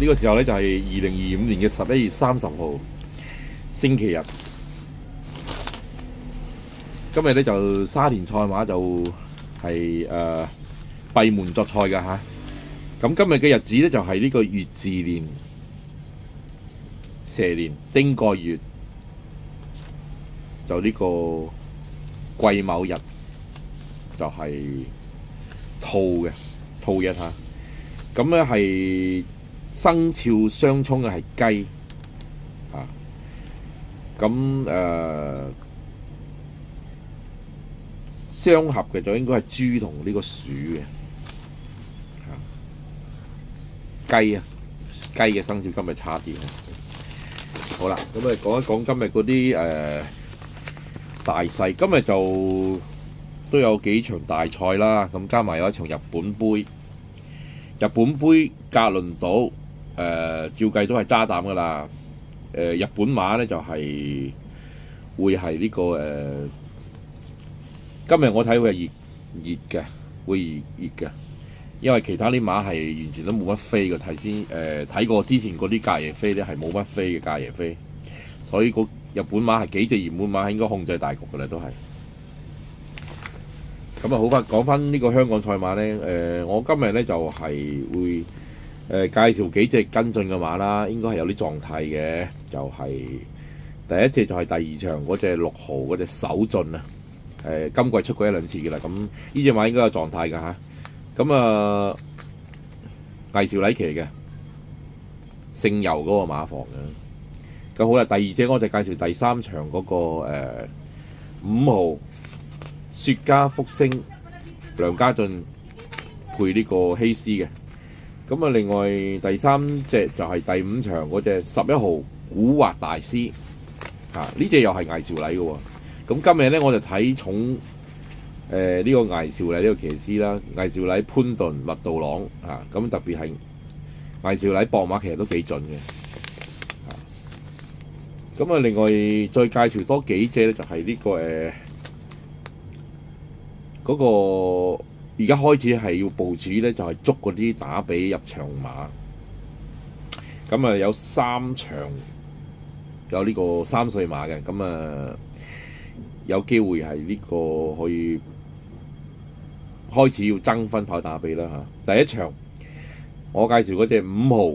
呢個時候咧就係2025年嘅11月30號星期日。今日咧就沙田賽馬就係閉門作賽㗎嚇。咁今日嘅日子咧就係呢個乙巳年蛇年丁蓋月，就呢個癸卯日，就係兔嘅兔日嚇。咁咧係生肖相沖嘅係雞啊。咁相合嘅就應該係豬同呢個鼠嘅雞啊，雞嘅生肖今日差啲。好啦，咁啊講一講今日嗰啲大細。今日就都有幾場大賽啦，咁加埋有一場日本杯。日本杯格倫島照計都係揸膽噶啦。日本馬咧就係會係呢個今日我睇會係熱嘅，會熱嘅，因為其他啲馬係完全都冇乜飛嘅。睇過之前嗰啲隔夜飛咧係冇乜飛嘅隔夜飛，所以個日本馬係幾隻熱門馬應該控制大局嘅啦，都係。咁啊，好快講翻呢個香港賽馬咧。我今日咧就係會介紹幾隻跟進嘅馬啦，應該係有啲狀態嘅。就係第一隻就係第二場嗰隻6號嗰隻手進啊。今季出過1、2次嘅啦，咁呢隻馬應該有狀態㗎嚇。咁魏兆禮騎嘅姓游嗰個馬房嘅。咁好啦，第二隻我就介紹第3場嗰個5號雪家福星梁家俊配呢個希斯嘅。咁啊，另外第3隻就係第5場嗰隻11號古惑大師啊，呢隻又係魏兆禮嘅喎。咁今日咧我就睇重呢個魏兆禮呢個騎師啦，魏兆禮潘頓麥道朗啊。咁特別係魏兆禮博馬其實都幾準嘅。咁啊，另外再介紹多幾隻咧，就係呢個嗰個而家開始係要部署咧，就係捉嗰啲打比入場馬。咁啊有3場有呢個3歲馬嘅。咁啊有機會係呢個可以開始要爭分跑打比啦嚇。第一場我介紹嗰隻5號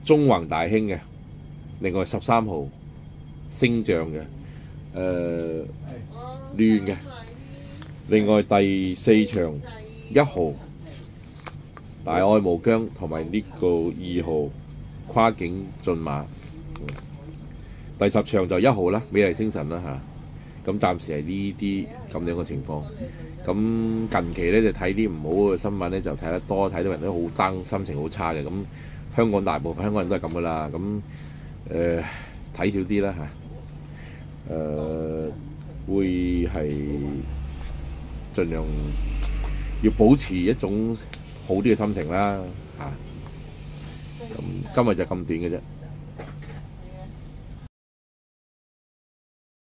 中橫大興嘅，另外13號星象嘅，亂嘅。另外第4場1號大愛無疆同埋呢個2號跨境駿馬。第10場就1號啦，美麗星辰啦嚇。咁暫時係呢啲咁樣嘅情況。咁近期咧就睇啲唔好嘅新聞咧，就睇得多，睇到人都好爭，心情好差嘅。咁香港大部分香港人都係咁噶啦。咁睇少啲啦嚇。會係盡量要保持一種好啲嘅心情啦嚇。咁今日就咁短嘅啫。